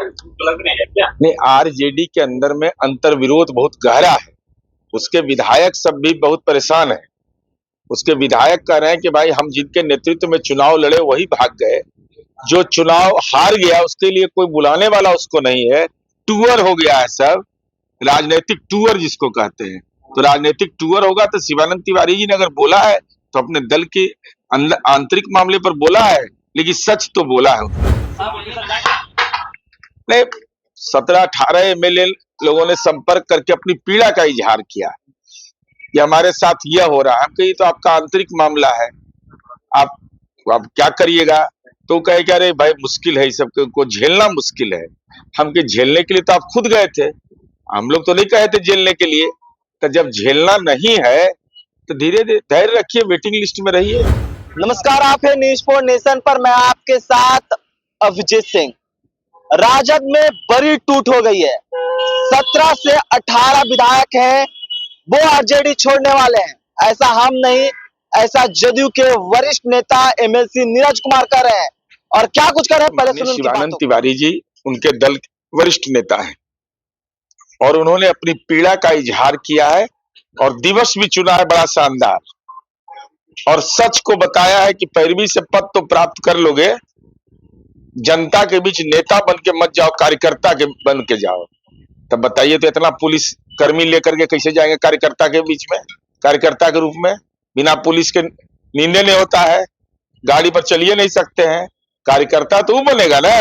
लग रही है क्या? नहीं, आरजेडी के अंदर में अंतर विरोध बहुत गहरा है। उसके विधायक सब भी बहुत परेशान है। उसके विधायक कह रहे हैं कि भाई हम जिनके नेतृत्व में चुनाव लड़े वही भाग गए, जो चुनाव हार गया उसके लिए कोई बुलाने वाला उसको नहीं है। टूर हो गया है सब, राजनीतिक टूर जिसको कहते हैं। तो राजनीतिक टूर होगा तो शिवानंद तिवारी जी ने अगर बोला है तो अपने दल के आंतरिक मामले पर बोला है, लेकिन सच तो बोला है नहीं। 17-18 एमएलए लोगों ने संपर्क करके अपनी पीड़ा का इजहार किया कि हमारे साथ यह हो रहा है। हम कही तो आपका आंतरिक मामला है, आप क्या करिएगा। तो कहे कि अरे भाई मुश्किल है, सब को झेलना मुश्किल है। हम के झेलने के लिए तो आप खुद गए थे, हम लोग तो नहीं कहे थे झेलने के लिए। तो जब झेलना नहीं है तो धीरे धीरे धैर्य रखिए, वेटिंग लिस्ट में रहिए। नमस्कार, आप है न्यूज़ फॉर नेशन पर, मैं आपके साथ अभिजीत सिंह। राजद में बड़ी टूट हो गई है। 17 से 18 विधायक हैं, वो आरजेडी छोड़ने वाले हैं। ऐसा हम नहीं, ऐसा जदयू के वरिष्ठ नेता एमएलसी नीरज कुमार कह रहे हैं। और क्या कुछ कर रहे हैं, पहले सुनिए। शिवानंद तिवारी जी उनके दल वरिष्ठ नेता हैं और उन्होंने अपनी पीड़ा का इजहार किया है और दिवस भी चुना है बड़ा शानदार, और सच को बताया है कि पैरवी से पद तो प्राप्त कर लोगे, जनता के बीच नेता बन के मत जाओ, कार्यकर्ता के बन के जाओ। तब बताइए तो इतना पुलिस कर्मी लेकर के कैसे जाएंगे कार्यकर्ता के बीच में, कार्यकर्ता के रूप में? बिना पुलिस के निर्णय नहीं होता है, गाड़ी पर चलिए नहीं सकते हैं। कार्यकर्ता तो वो बनेगा ना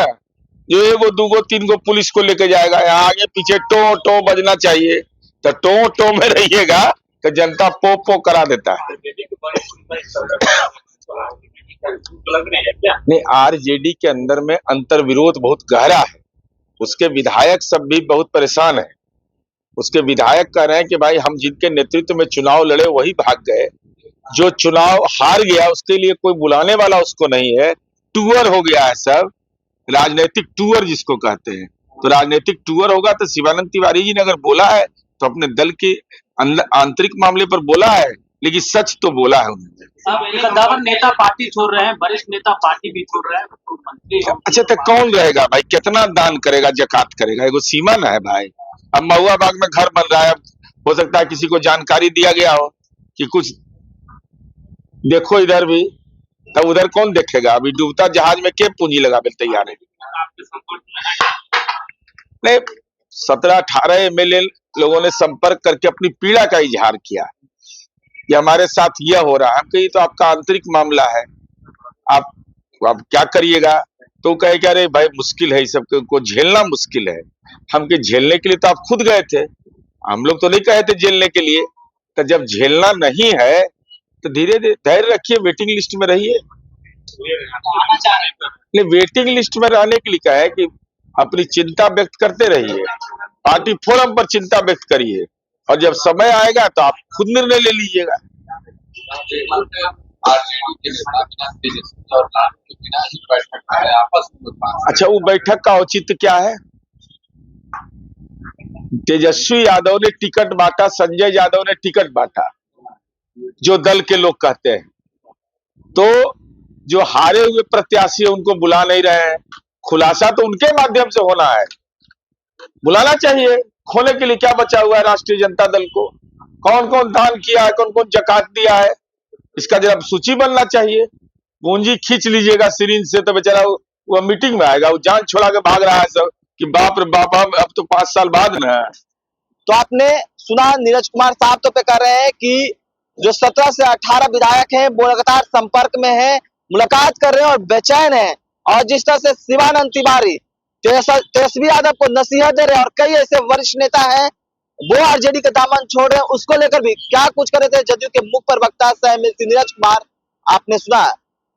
जो एगो दूगो तीन गो पुलिस को लेके जाएगा, यहाँ आगे पीछे टो टो बजना चाहिए। तो टो टो में रहिएगा तो जनता पो पो करा देता है। नहीं, आरजेडी के अंदर में अंतर विरोध बहुत गहरा है। उसके विधायक सब भी बहुत परेशान है। उसके विधायक कह रहे हैं कि भाई हम जिनके नेतृत्व में चुनाव लड़े वही भाग गए, जो चुनाव हार गया उसके लिए कोई बुलाने वाला उसको नहीं है। टूर हो गया है सब, राजनीतिक टूर जिसको कहते हैं। तो राजनीतिक टूर होगा तो शिवानंद तिवारी जी ने अगर बोला है तो अपने दल के आंतरिक मामले पर बोला है, लेकिन सच तो बोला है उन्होंने। नेता पार्टी छोड़ रहे हैं, वरिष्ठ नेता पार्टी भी छोड़ रहे हैं, मंत्री। अच्छा तो कौन रहेगा भाई, कितना दान करेगा, जकात करेगा? एगो सीमा ना है भाई। अब महुआ बाग में घर बन रहा है, हो सकता है किसी को जानकारी दिया गया हो कि कुछ देखो इधर भी, तब उधर कौन देखेगा? अभी डूबता जहाज में के पूंजी लगावे तैयार है? नहीं, 17-18 एमएलए लोगों ने संपर्क करके अपनी पीड़ा का इजहार किया कि हमारे साथ यह हो रहा है। हम कही तो आपका आंतरिक मामला है, आप क्या करिएगा। तो कहे कि अरे भाई मुश्किल है, सब को झेलना मुश्किल है। हम के झेलने के लिए तो आप खुद गए थे, हम लोग तो नहीं कहे थे झेलने के लिए। तो जब झेलना नहीं है तो धीरे धीरे धैर्य रखिए, वेटिंग लिस्ट में रहिए। नहीं, वेटिंग लिस्ट में रहने के लिए क्या है कि अपनी चिंता व्यक्त करते रहिए, पार्टी फोरम पर चिंता व्यक्त करिए, और जब समय आएगा तो आप खुद निर्णय ले लीजिएगा। अच्छा, वो बैठक का औचित्य क्या है? तेजस्वी यादव ने टिकट बांटा, संजय यादव ने टिकट बांटा, जो दल के लोग कहते हैं। तो जो हारे हुए प्रत्याशी उनको बुला नहीं रहे हैं। खुलासा तो उनके माध्यम से होना है, बुलाना चाहिए। खोने के लिए क्या बचा हुआ है राष्ट्रीय जनता दल को? कौन कौन दान किया है, कौन कौन जकात दिया है, इसका जरा सूची बनना चाहिए। पूंजी खींच लीजिएगा सिरिंज से तो बेचारा वो मीटिंग में आएगा, वो जान छोड़ा के भाग रहा है सब कि बाप रे बाप, अब तो 5 साल बाद ना। तो आपने सुना, नीरज कुमार साहब तो पे कह रहे हैं कि जो 17 से 18 विधायक हैं वो लगातार संपर्क में हैं, मुलाकात कर रहे हैं और बेचैन हैं। और जिस तरह से शिवानंद तिवारी तेजस्वी यादव को नसीहत दे रहे हैं और कई ऐसे वरिष्ठ नेता हैं वो आरजेडी का दामन छोड़ रहे हैं, उसको लेकर भी क्या कुछ कर रहे थे जदयू के मुख्य प्रवक्ता नीरज कुमार, आपने सुना।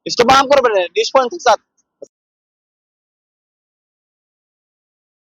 इस तमाम को न्यूज़ पॉइंट के साथ